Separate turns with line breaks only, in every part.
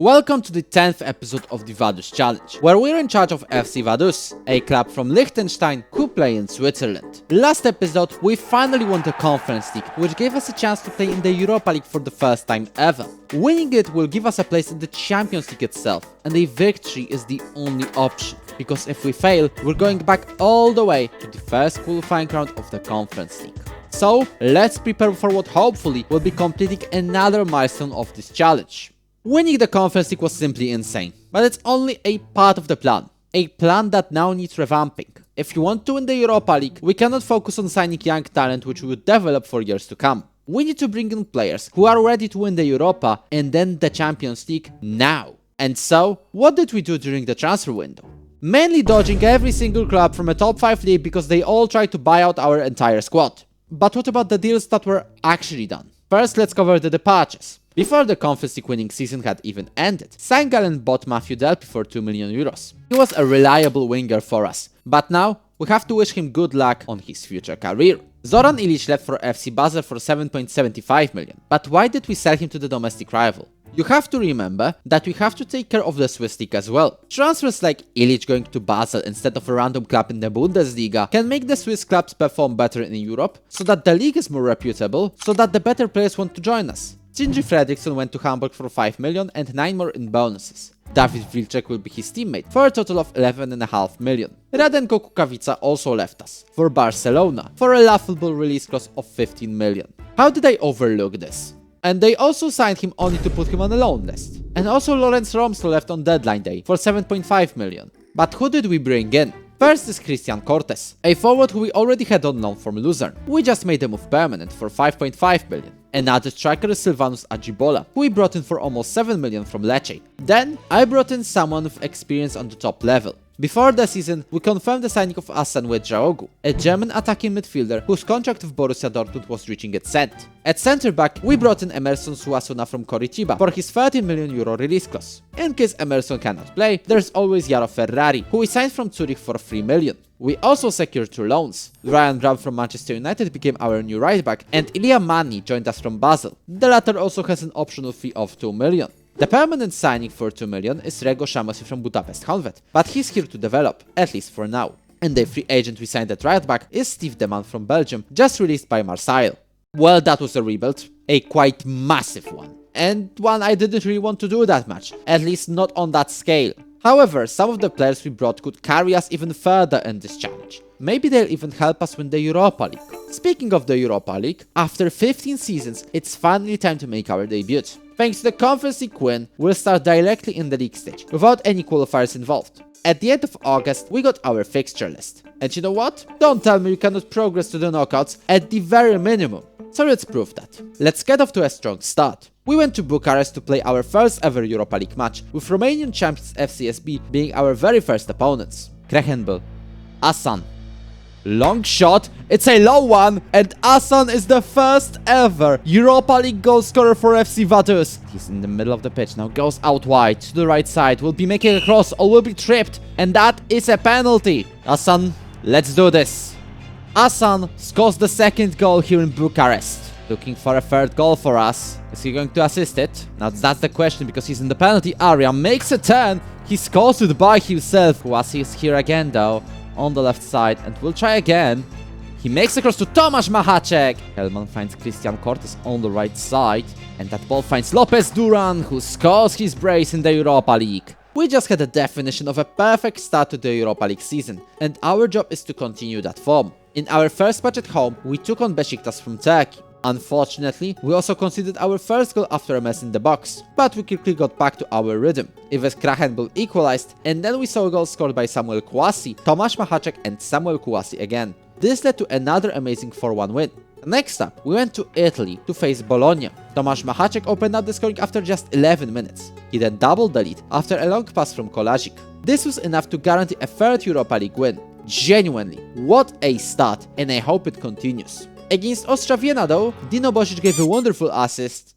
Welcome to the 10th episode of the Vaduz challenge, where we're in charge of FC Vaduz, a club from Liechtenstein who play in Switzerland. Last episode, we finally won the Conference League, which gave us a chance to play in the Europa League for the first time ever. Winning it will give us a place in the Champions League itself, and a victory is the only option, because if we fail, we're going back all the way to the first qualifying round of the Conference League. So, let's prepare for what hopefully will be completing another milestone of this challenge. Winning the Conference League was simply insane, but it's only a part of the plan. A plan that now needs revamping. If you want to win the Europa League, we cannot focus on signing young talent which we would develop for years to come. We need to bring in players who are ready to win the Europa and then the Champions League now. And so, what did we do during the transfer window? Mainly dodging every single club from a top 5 league because they all tried to buy out our entire squad. But what about the deals that were actually done? First, let's cover the departures. Before the Conference League winning season had even ended, Saint-Gallen bought Matthew Delpy for 2 million euros. He was a reliable winger for us, but now we have to wish him good luck on his future career. Zoran Ilic left for FC Basel for 7.75 million, but why did we sell him to the domestic rival? You have to remember that we have to take care of the Swiss league as well. Transfers like Ilic going to Basel instead of a random club in the Bundesliga can make the Swiss clubs perform better in Europe, so that the league is more reputable, so that the better players want to join us. Sindri Fredriksson went to Hamburg for 5 million and 9 more in bonuses. David Wilczek will be his teammate for a total of 11.5 million. Radenko Kukavica also left us for Barcelona for a laughable release clause of 15 million. How did I overlook this? And they also signed him only to put him on a loan list. And also Lorenz Romslo left on deadline day for 7.5 million. But who did we bring in? First is Christian Cortes, a forward who we already had on loan from Luzern. We just made the move permanent for 5.5 million. Another striker is Silvanus Ajibola, who we brought in for almost 7 million from Lecce. Then, I brought in someone with experience on the top level. Before the season, we confirmed the signing of Hasan Wedjaogu, a German attacking midfielder whose contract with Borussia Dortmund was reaching its end. At centre-back, we brought in Emerson Suasuna from Coritiba for his 30 million euro release clause. In case Emerson cannot play, there's always Jaro Ferrari, who we signed from Zurich for 3 million. We also secured 2 loans. Ryan Brown from Manchester United became our new right-back, and Ilya Mani joined us from Basel. The latter also has an optional fee of 2 million. The permanent signing for 2 million is Rego Shamasi from Budapest Honvéd, but he's here to develop, at least for now. And the free agent we signed at right back is Steve Deman from Belgium, just released by Marseille. Well, that was a rebuild, a quite massive one, and one I didn't really want to do that much, at least not on that scale. However, some of the players we brought could carry us even further in this challenge. Maybe they'll even help us win the Europa League. Speaking of the Europa League, after 15 seasons, it's finally time to make our debut. Thanks to the Conference League win, we'll start directly in the league stage, without any qualifiers involved. At the end of August, we got our fixture list. And you know what? Don't tell me you cannot progress to the knockouts at the very minimum. So let's prove that. Let's get off to a strong start. We went to Bucharest to play our first ever Europa League match, with Romanian champions FCSB being our very first opponents. Krechenbel. Hasan. Long shot, it's a low one, and Hasan is the first ever Europa League goal scorer for FC Vaduz. He's in the middle of the pitch now, goes out wide to the right side, will be making a cross or will be tripped, and that is a penalty. Hasan, let's do this. Hasan scores the second goal here in Bucharest. Looking for a third goal for us. Is he going to assist it? Now that's the question, because he's in the penalty area, makes a turn, he scores it by himself. Kouassi is here again though, on the left side, and we'll try again. He makes a cross to Tomasz Machacek. Hellman finds Christian Cortes on the right side, and that ball finds Lopez Duran, who scores his brace in the Europa League. We just had a definition of a perfect start to the Europa League season, and our job is to continue that form. In our first match at home, we took on Besiktas from Turkey. Unfortunately, we also conceded our first goal after a mess in the box, but we quickly got back to our rhythm. Ives Krechenbel equalized, and then we saw a goal scored by Samuel Kouassi, Tomasz Machacek and Samuel Kouassi again. This led to another amazing 4-1 win. Next up, we went to Italy to face Bologna. Tomasz Machacek opened up the scoring after just 11 minutes. He then doubled the lead after a long pass from Kolasik. This was enough to guarantee a third Europa League win. Genuinely, what a start, and I hope it continues. Against Ostra Vienna though, Dino Bosic gave a wonderful assist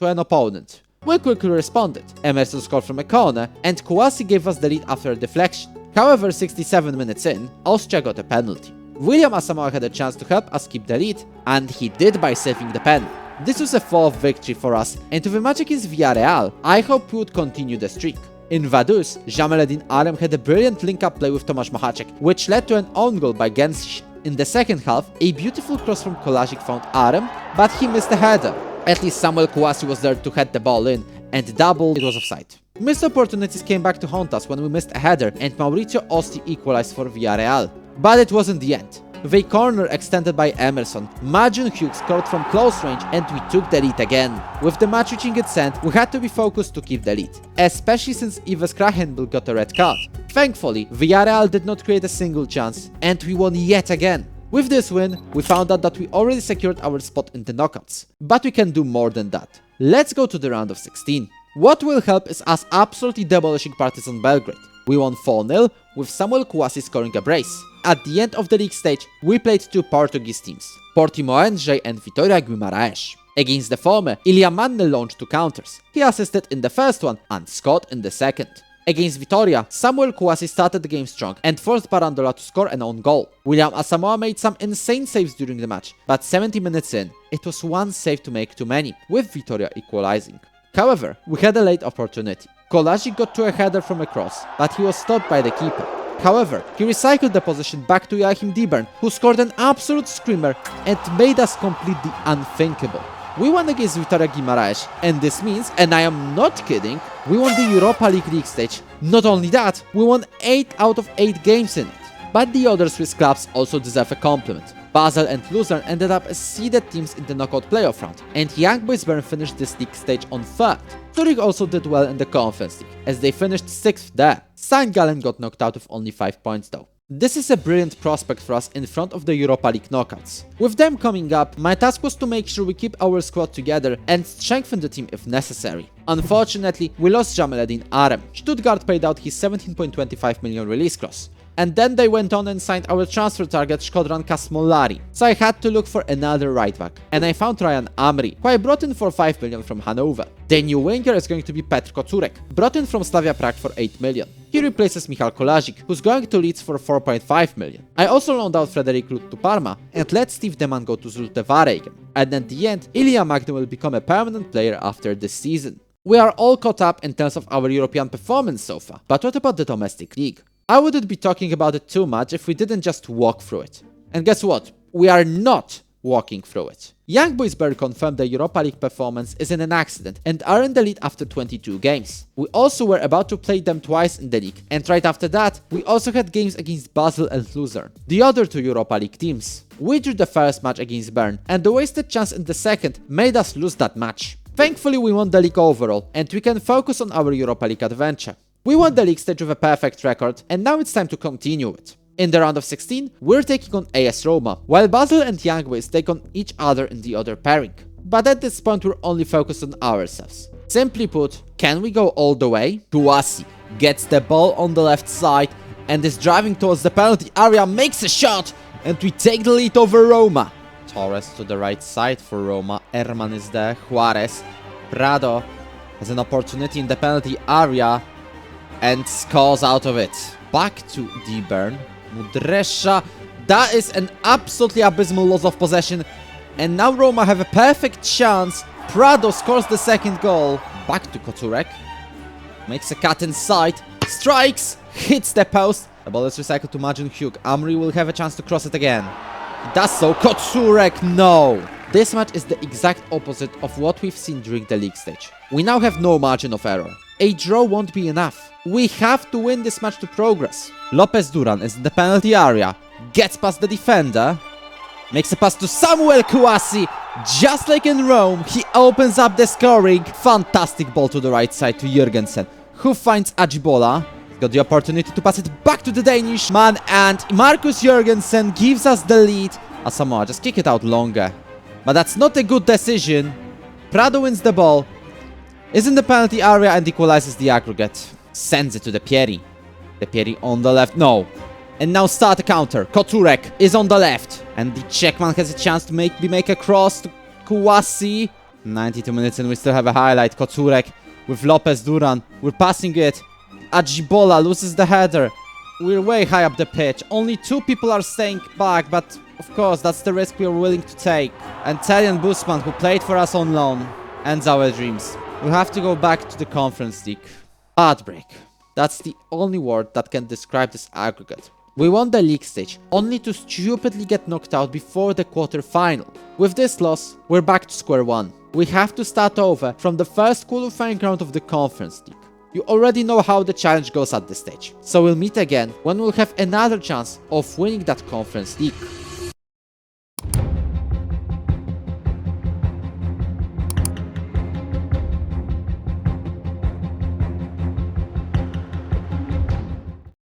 to an opponent. We quickly responded. Emerson scored from a corner, and Kouassi gave us the lead after a deflection. However, 67 minutes in, Austria got a penalty. William Asamoah had a chance to help us keep the lead, and he did by saving the pen. This was a 4th victory for us, and with the match against Villarreal, I hope we would continue the streak. In Vaduz, Jameledin Arem had a brilliant link-up play with Tomasz Machacek, which led to an own goal by Gęsiś. In the second half, a beautiful cross from Kolasik found Arem, but he missed the header. At least Samuel Kouassi was there to head the ball in, and double, it was offside. Missed opportunities came back to haunt us when we missed a header and Mauricio Osti equalized for Villarreal. But it wasn't the end. With a corner extended by Emerson, Majun Hughes scored from close range and we took the lead again. With the match reaching its end, we had to be focused to keep the lead, especially since Ives Krahenbuhl got a red card. Thankfully, Villarreal did not create a single chance, and we won yet again. With this win, we found out that we already secured our spot in the knockouts. But we can do more than that. Let's go to the round of 16. What will help is us absolutely demolishing Partizan Belgrade. We won 4-0, with Samuel Kouassi scoring a brace. At the end of the league stage, we played two Portuguese teams, Portimonense and Vitória Guimarães. Against the former, Ilya Manne launched two counters. He assisted in the first one and scored in the second. Against Vitória, Samuel Kouassi started the game strong and forced Barandola to score an own goal. William Asamoah made some insane saves during the match, but 70 minutes in, it was one save to make too many, with Vitória equalizing. However, we had a late opportunity. Kolasik got to a header from a cross, but he was stopped by the keeper. However, he recycled the possession back to Joachim Dibern, who scored an absolute screamer and made us complete the unthinkable. We won against Vitória Guimarães, and this means, and I am not kidding, we won the Europa League stage. Not only that, we won 8 out of 8 games in it. But the other Swiss clubs also deserve a compliment. Basel and Luzern ended up as seeded teams in the knockout playoff round, and Young Boys Bern finished this league stage on 3rd. Zurich also did well in the Conference League, as they finished 6th there. St. Gallen got knocked out with only 5 points though. This is a brilliant prospect for us in front of the Europa League knockouts. With them coming up, my task was to make sure we keep our squad together and strengthen the team if necessary. Unfortunately, we lost Jameledin Arem. Stuttgart paid out his 17.25 million release clause. And then they went on and signed our transfer target Shkodran Kasmollari, so I had to look for another right back, and I found Ryan Amri, who I brought in for 5 million from Hanover. The new winger is going to be Petr Kocurek, brought in from Slavia Prague for 8 million. He replaces Michal Kolasik, who's going to Leeds for 4.5 million. I also loaned out Frederic Lut to Parma and let Steve Deman go to Zulte Waregem. And at the end, Ilya Magny will become a permanent player after this season. We are all caught up in terms of our European performance so far, but what about the domestic league? I wouldn't be talking about it too much if we didn't just walk through it. And guess what? We are not walking through it. Young Boys Bern confirmed their Europa League performance isn't an accident and are in the lead after 22 games. We also were about to play them twice in the league, and right after that, we also had games against Basel and Luzern, the other two Europa League teams. We drew the first match against Bern, and the wasted chance in the second made us lose that match. Thankfully, we won the league overall, and we can focus on our Europa League adventure. We won the league stage with a perfect record, and now it's time to continue it. In the round of 16, we're taking on AS Roma, while Basel and Young Boys take on each other in the other pairing. But at this point, we're only focused on ourselves. Simply put, can we go all the way? Kouassi gets the ball on the left side and is driving towards the penalty area, makes a shot, and we take the lead over Roma. Torres to the right side for Roma, Erman is there, Juarez, Prado has an opportunity in the penalty area and scores out of it. Back to Dibern, Mudresha, that is an absolutely abysmal loss of possession, and now Roma have a perfect chance. Prado scores the second goal. Back to Kocurek, makes a cut inside, strikes, hits the post. The ball is recycled to Majun Hugh. Amri will have a chance to cross it again. He does so. Kocurek, no! This match is the exact opposite of what we've seen during the league stage. We now have no margin of error. A draw won't be enough. We have to win this match to progress. Lopez Duran is in the penalty area, gets past the defender, makes a pass to Samuel Kouassi. Just like in Rome, he opens up the scoring. Fantastic ball to the right side to Jurgensen, who finds Ajibola. He's got the opportunity to pass it back to the Danish man, and Marcus Jurgensen gives us the lead. Asamoah, just kick it out longer. But that's not a good decision. Prado wins the ball, is in the penalty area and equalizes the aggregate. Sends it to the Pieri. The Pieri on the left, no. And now start a counter. Kocurek is on the left. And the Czechman has a chance to make a cross to Kouassi. 92 minutes and we still have a highlight. Kocurek with Lopez Duran. We're passing it. Ajibola loses the header. we're way high up the pitch. Only 2 people are staying back, but of course, that's the risk we are willing to take. And Talion Busman, who played for us on loan, ends our dreams. We'll have to go back to the Conference League. Heartbreak. That's the only word that can describe this aggregate. We won the league stage, only to stupidly get knocked out before the quarter-final. With this loss, we're back to square one. We have to start over from the first qualifying round of the Conference League. You already know how the challenge goes at this stage. So we'll meet again when we'll have another chance of winning that Conference League.